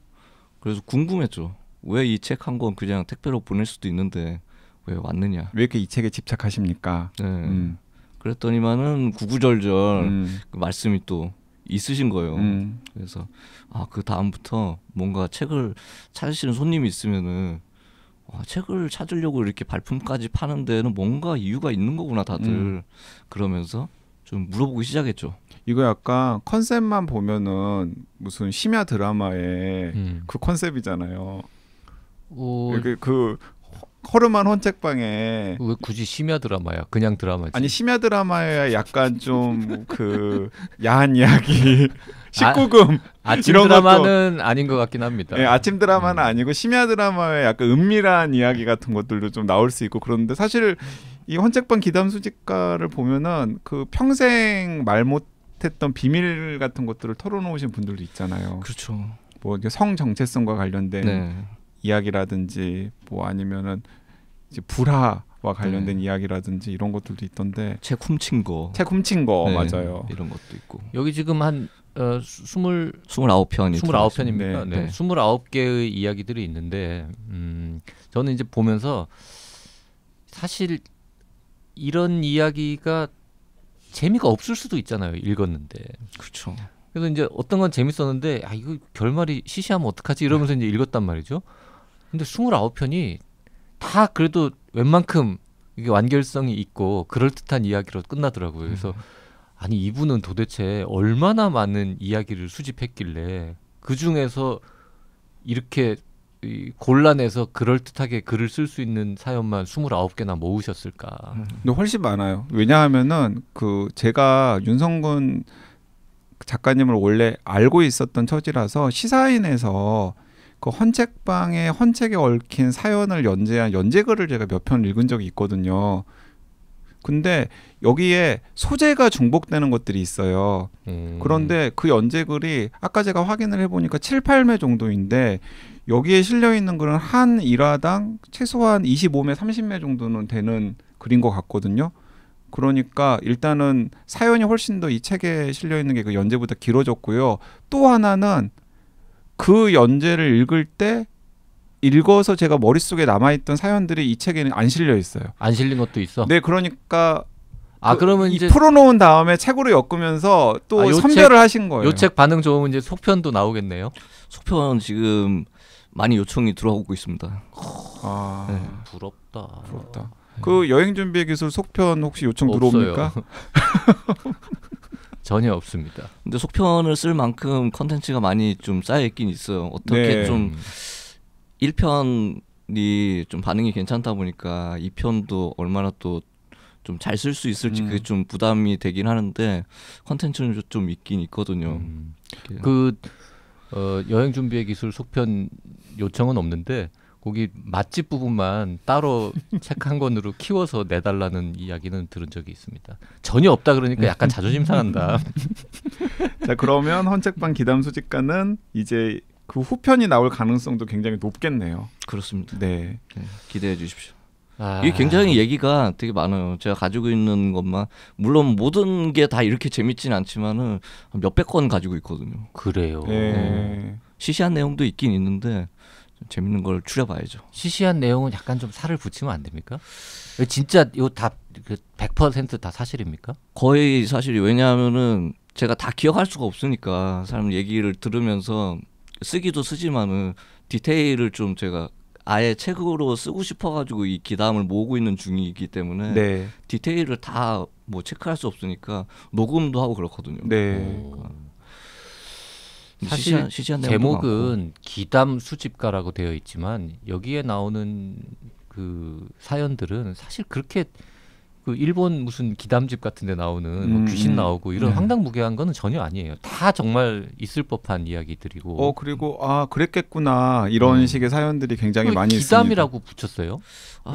그래서 궁금했죠. 왜 이 책 한 권 그냥 택배로 보낼 수도 있는데 왜 왔느냐. 왜 이렇게 이 책에 집착하십니까? 그랬더니만은 구구절절 그 말씀이 또 있으신 거예요. 그래서 그 다음부터 뭔가 책을 찾으시는 손님이 있으면은 책을 찾으려고 이렇게 발품까지 파는 데는 뭔가 이유가 있는 거구나 다들. 그러면서 좀 물어보기 시작했죠. 이거 약간 컨셉만 보면은 무슨 심야 드라마의 그 컨셉이잖아요. 그 허름한 헌책방에 왜 굳이 심야 드라마야? 그냥 드라마지. 아니 심야 드라마에 약간 좀 그 야한 이야기 19금 아침 이런 드라마는 것도, 아닌 것 같긴 합니다. 네, 아침 드라마는 아니고 심야 드라마에 약간 은밀한 이야기 같은 것들도 좀 나올 수 있고 그런데 사실 이 헌책방 기담 수집가를 보면은 그 평생 말 못했던 비밀 같은 것들을 털어놓으신 분들도 있잖아요. 그렇죠. 뭐 성 정체성과 관련된 이야기라든지 뭐 아니면은 이제 불화와 관련된 이야기라든지 이런 것들도 있던데 책 훔친 거 맞아요. 이런 것도 있고 여기 지금 한 29편이 29편입니까? 네. 29개의 이야기들이 있는데 저는 이제 보면서 사실 이런 이야기가 재미가 없을 수도 있잖아요. 읽었는데. 그렇죠. 그래서 이제 어떤 건 재밌었는데 이거 결말이 시시하면 어떡하지 이러면서 이제 읽었단 말이죠. 근데 29편이 다 그래도 웬만큼 이게 완결성이 있고 그럴듯한 이야기로 끝나더라고요. 그래서 아니 이분은 도대체 얼마나 많은 이야기를 수집했길래 그중에서 이렇게 골라내서 그럴듯하게 글을 쓸 수 있는 사연만 29개나 모으셨을까. 근데 훨씬 많아요. 왜냐하면은 그 제가 윤성군 작가님을 원래 알고 있었던 처지라서 시사인에서 그 헌책방에 헌책에 얽힌 사연을 연재한 연재글을 제가 몇 편 읽은 적이 있거든요. 근데 여기에 소재가 중복되는 것들이 있어요. 그런데 그 연재글이 아까 제가 확인을 해보니까 7, 8매 정도인데 여기에 실려있는 글은 한 일화당 최소한 25매, 30매 정도는 되는 글인 것 같거든요. 그러니까 일단은 사연이 훨씬 더 이 책에 실려있는 게 그 연재보다 길어졌고요. 또 하나는 그 연재를 읽을 때 읽어서 제가 머릿속에 남아있던 사연들이 이 책에는 안 실려 있어요. 안 실린 것도 있어? 네, 그러니까 그러면 이제 풀어놓은 다음에 책으로 엮으면서 또 선별을 하신 거예요. 요 책 반응 좋으면 이제 속편도 나오겠네요. 속편 지금 많이 요청이 들어오고 있습니다. 네. 부럽다. 그 여행 준비의 기술 속편 혹시 요청 들어옵니까? 전혀 없습니다. 근데 속편을 쓸 만큼 컨텐츠가 많이 좀 쌓여 있긴 있어요. 어떻게 좀 1편이 좀 반응이 괜찮다 보니까 2편도 얼마나 또 좀 잘 쓸 수 있을지 그게 좀 부담이 되긴 하는데 컨텐츠는 좀 있긴 있거든요. 여행 준비의 기술 속편 요청은 없는데 거기 맛집 부분만 따로 책 한 권으로 키워서 내달라는 이야기는 들은 적이 있습니다. 전혀 없다 그러니까 약간 자존심 상한다. 자, 그러면 헌책방 기담 수집가는 이제 그 후편이 나올 가능성도 굉장히 높겠네요. 그렇습니다. 네, 기대해 주십시오. 이게 굉장히 얘기가 되게 많아요. 제가 가지고 있는 것만 물론 모든 게 다 이렇게 재밌진 않지만은 몇백 건 가지고 있거든요. 그래요. 시시한 내용도 있긴 있는데 재밌는 걸 추려봐야죠. 시시한 내용은 약간 좀 살을 붙이면 안 됩니까? 진짜 이거 다 100% 다 사실입니까? 거의 사실이 왜냐하면은 제가 다 기억할 수가 없으니까 사람 얘기를 들으면서 쓰기도 쓰지만은 디테일을 좀 제가 아예 책으로 쓰고 싶어가지고 이 기담을 모으고 있는 중이기 때문에 디테일을 다 뭐 체크할 수 없으니까 녹음도 하고 그렇거든요. 사실 시시한 제목은 많고. 기담 수집가라고 되어 있지만 여기에 나오는 그 사연들은 사실 그렇게 그 일본 무슨 기담집 같은 데 나오는 뭐 귀신 나오고 이런 황당무계한 거는 전혀 아니에요. 다 정말 있을 법한 이야기들이고. 그리고 그랬겠구나 이런 식의 사연들이 굉장히 많이 있습니다. 기담이라고 붙였어요?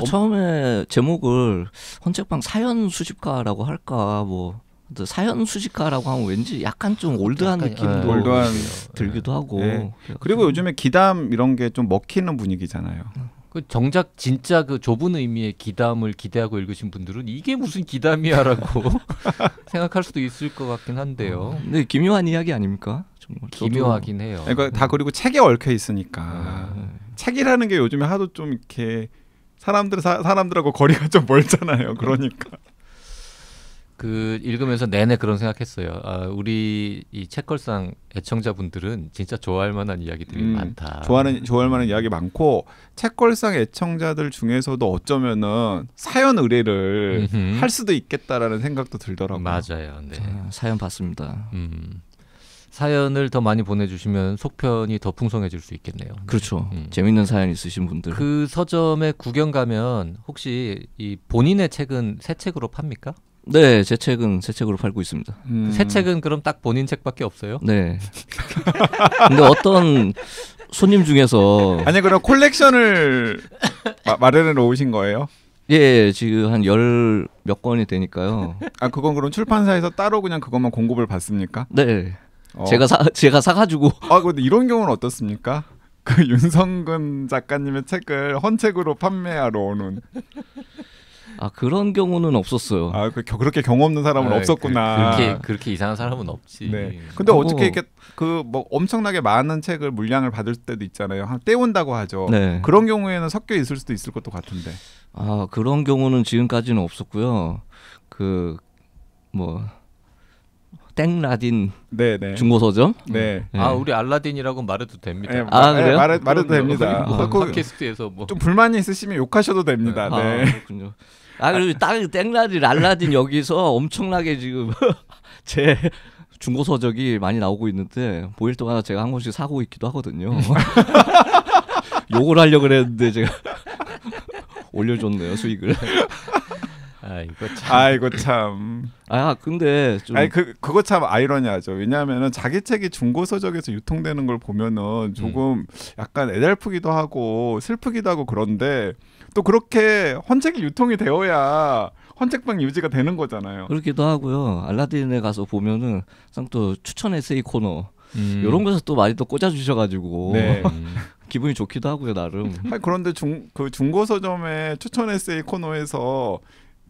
처음에 제목을 헌책방 사연 수집가라고 할까 뭐 사연 수집가라고 하면 왠지 약간 좀 올드한 느낌도 들기도 하고. 그리고 요즘에 기담 이런 게 좀 먹히는 분위기잖아요. 그 정작 진짜 그 좁은 의미의 기담을 기대하고 읽으신 분들은 이게 무슨 기담이야라고 생각할 수도 있을 것 같긴 한데요. 근데 기묘한 이야기 아닙니까? 정말 기묘하긴 해요. 그러니까 다 그리고 책에 얽혀 있으니까 책이라는 게 요즘에 하도 좀 이렇게 사람들하고 거리가 좀 멀잖아요. 그러니까. 그 읽으면서 내내 그런 생각했어요. 우리 이 책걸상 애청자분들은 진짜 좋아할 만한 이야기들이 많다. 좋아할 만한 이야기 많고 책걸상 애청자들 중에서도 어쩌면은 사연 의뢰를 할 수도 있겠다라는 생각도 들더라고요. 맞아요. 네. 사연 받습니다. 사연을 더 많이 보내주시면 속편이 더 풍성해질 수 있겠네요. 그렇죠. 재밌는 사연 있으신 분들. 그 서점에 구경 가면 혹시 이 본인의 책은 새 책으로 팝니까? 네, 제 책은 새 책으로 팔고 있습니다. 새 책은 그럼 딱 본인 책밖에 없어요? 네. 근데 어떤 손님 중에서 아니 그럼 콜렉션을 마련해 놓으신 거예요? 예, 지금 한 10 몇 권이 되니까요. 그건 그럼 출판사에서 따로 그냥 그것만 공급을 받습니까? 네. 제가 사가지고. 근데 이런 경우는 어떻습니까? 그 윤성근 작가님의 책을 헌책으로 판매하러 오는. 그런 경우는 없었어요. 그렇게 경험 없는 사람은 없었구나. 그렇게 이상한 사람은 없지. 네. 근데 어떻게 이렇게 그 뭐 엄청나게 많은 책을 물량을 받을 때도 있잖아요. 떼온다고 하죠. 네. 그런 경우에는 섞여 있을 수도 있을 것도 같은데. 그런 경우는 지금까지는 없었고요. 그 뭐 땡라딘 중고서점. 네. 우리 알라딘이라고 말해도 됩니다. 네, 그래요? 말해도 됩니다. 팟캐스트에서 뭐 좀 불만이 있으시면 욕하셔도 됩니다. 네. 그렇군요. 그리고 딱 땡라딘, 알라딘 여기서 엄청나게 지금 제 중고서적이 많이 나오고 있는데 보일 동안 제가 한 권씩 사고 있기도 하거든요. 욕을 하려고 그랬는데 제가 올려줬네요, 수익을. 아이고 참. 근데 좀 그거 참 아이러니하죠. 왜냐하면은 자기 책이 중고 서적에서 유통되는 걸 보면은 조금 약간 애달프기도 하고 슬프기도 하고 그런데 또 그렇게 헌책이 유통이 되어야 헌책방 유지가 되는 거잖아요. 그렇기도 하고요. 알라딘에 가서 보면은 또 추천 에세이 코너 이런 거에서 또 많이 또 꽂아주셔가지고 네. 기분이 좋기도 하고요 나름. 그런데 중고 서점의 추천 에세이 코너에서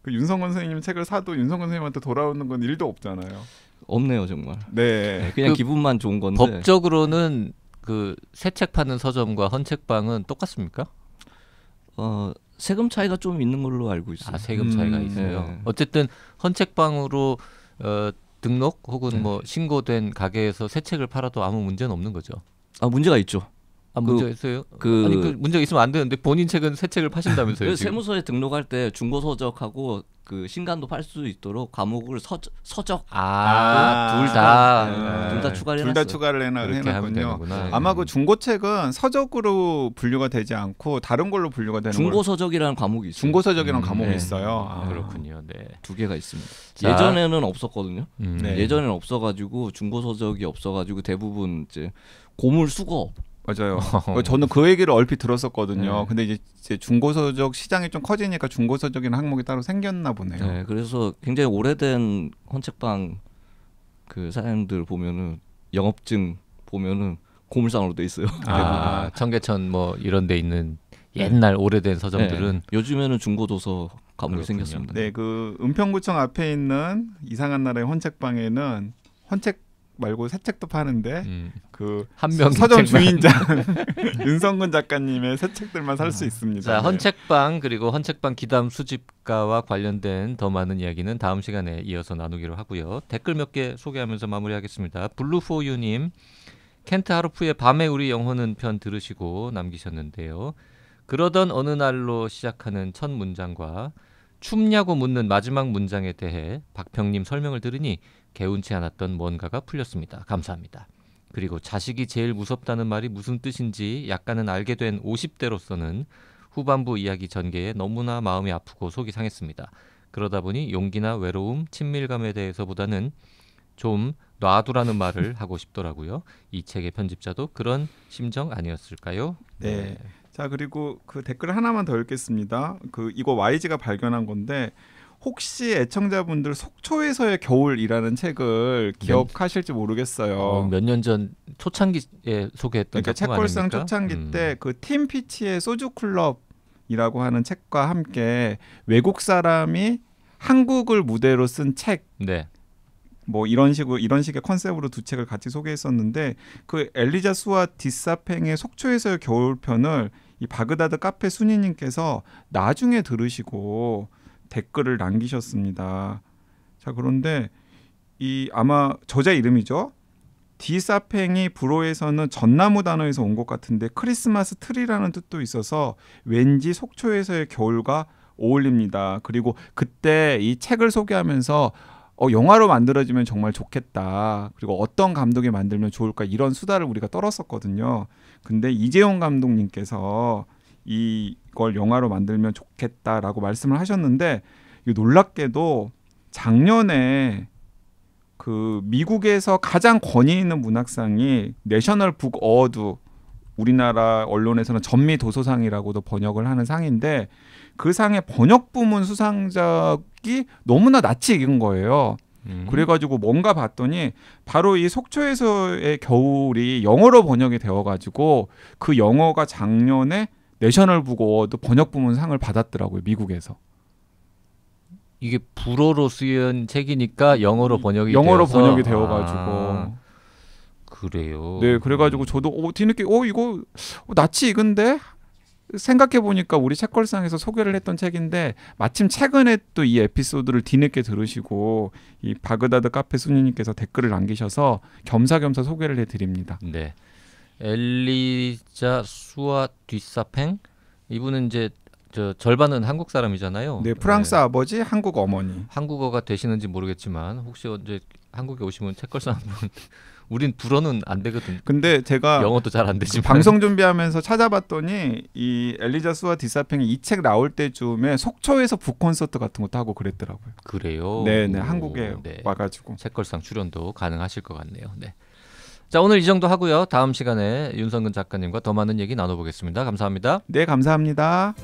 그 윤성건 선생님 책을 사도 윤성건 선생님한테 돌아오는 건 일도 없잖아요. 없네요 정말. 네. 그냥 기분만 좋은 건데. 법적으로는 그 새 책 파는 서점과 헌책방은 똑같습니까? 세금 차이가 좀 있는 걸로 알고 있어요. 세금 차이가 있어요. 네. 어쨌든 헌책방으로 등록 혹은 뭐 신고된 가게에서 새 책을 팔아도 아무 문제는 없는 거죠. 문제가 있죠. 문제가 있어요? 아니 문제가 있으면 안 되는데 본인 책은 새 책을 파신다면서요? 세무서에 등록할 때 중고 서적하고 그 신간도 팔 수 있도록 과목을 서적 둘 다 추가를 둘 다 추가를 해놨군요. 아마 그 중고책은 서적으로 분류가 되지 않고 다른 걸로 분류가 되는 중고 서적이라는 과목이 있어요. 중고 서적이라는 과목이 있어요. 그렇군요. 네. 두 개가 있습니다. 예전에는 없었거든요. 예전에는 없어가지고 중고 서적이 없어가지고 대부분 이제 고물 수거. 맞아요. 저는 그 얘기를 얼핏 들었었거든요. 근데 이제 중고서적 시장이 좀 커지니까 중고서적이라는 항목이 따로 생겼나 보네요. 네, 그래서 굉장히 오래된 헌책방 그 사람들 보면은 영업증 보면은 고물상으로 돼 있어요. 청계천 뭐 이런 데 있는 옛날 오래된 서점들은 요즘에는 중고도서 과목이 생겼습니다. 네, 그 은평구청 앞에 있는 이상한 나라의 헌책방에는 헌책 말고 새 책도 파는데 그 한 명 서점 주인장 윤성근 작가님의 새 책들만 살 수 있습니다. 자, 헌책방 그리고 헌책방 기담 수집가와 관련된 더 많은 이야기는 다음 시간에 이어서 나누기로 하고요. 댓글 몇 개 소개하면서 마무리하겠습니다. 블루포유님, 켄트 하루프의 밤에 우리 영혼은 편 들으시고 남기셨는데요. 그러던 어느 날로 시작하는 첫 문장과 춥냐고 묻는 마지막 문장에 대해 박평님 설명을 들으니 개운치 않았던 뭔가가 풀렸습니다. 감사합니다. 그리고 자식이 제일 무섭다는 말이 무슨 뜻인지 약간은 알게 된 50대로서는 후반부 이야기 전개에 너무나 마음이 아프고 속이 상했습니다. 그러다 보니 용기나 외로움, 친밀감에 대해서보다는 좀 놔두라는 말을 하고 싶더라고요. 이 책의 편집자도 그런 심정 아니었을까요? 네. 자, 그리고 그 댓글 하나만 더 읽겠습니다. 이거 YG가 발견한 건데 혹시 애청자분들 속초에서의 겨울이라는 책을 기억하실지 모르겠어요. 몇 년 전 초창기에 소개했던 그러니까 작품 책걸상 아닙니까? 초창기 때 그 팀 피치의 소주 클럽이라고 하는 책과 함께 외국 사람이 한국을 무대로 쓴 책. 네. 뭐 이런 식의 컨셉으로 두 책을 같이 소개했었는데 그 엘리자 수와 디사팽의 속초에서의 겨울편을 이 바그다드 카페 순이님께서 나중에 들으시고 댓글을 남기셨습니다. 자, 그런데 이 아마 저자 이름이죠. 디사팽이 불어에서는 전나무 단어에서 온 것 같은데 크리스마스 트리라는 뜻도 있어서 왠지 속초에서의 겨울과 어울립니다. 그리고 그때 이 책을 소개하면서 영화로 만들어지면 정말 좋겠다. 그리고 어떤 감독이 만들면 좋을까 이런 수다를 우리가 떨었었거든요. 근데 이재용 감독님께서 이걸 영화로 만들면 좋겠다라고 말씀을 하셨는데 놀랍게도 작년에 그 미국에서 가장 권위 있는 문학상이 내셔널 북 어워드, 우리나라 언론에서는 전미 도서상이라고도 번역을 하는 상인데 그 상의 번역 부문 수상작이 너무나 낯이 익은 거예요. 그래가지고 뭔가 봤더니 바로 이 속초에서의 겨울이 영어로 번역이 되어가지고 그 영어가 작년에 내셔널 북 어워드 번역 부문 상을 받았더라고요, 미국에서. 이게 불어로 쓰인 책이니까 영어로 번역이 되어가지고. 그래요. 네, 그래가지고 저도 뒤늦게 이거 낯이 익은데 생각해 보니까 우리 책걸상에서 소개를 했던 책인데 마침 최근에 또 이 에피소드를 뒤늦게 들으시고 이 바그다드 카페 순이님께서 댓글을 남기셔서 겸사겸사 소개를 해드립니다. 네, 엘리자 수아 디사팽 이분은 이제 절반은 한국 사람이잖아요. 네, 프랑스 아버지, 한국 어머니. 한국어가 되시는지 모르겠지만 혹시 언제 한국에 오시면 책걸상 한번 우린 불어는 안 되거든. 근데 제가 영어도 잘 안 되지만 방송 준비하면서 찾아봤더니 이 엘리자 수와 디사팽이 이 책 나올 때쯤에 속초에서 북콘서트 같은 것도 하고 그랬더라고요. 그래요. 네네, 한국에 와가지고 책걸상 출연도 가능하실 것 같네요. 네. 자, 오늘 이 정도 하고요. 다음 시간에 윤성근 작가님과 더 많은 얘기 나눠보겠습니다. 감사합니다. 네, 감사합니다.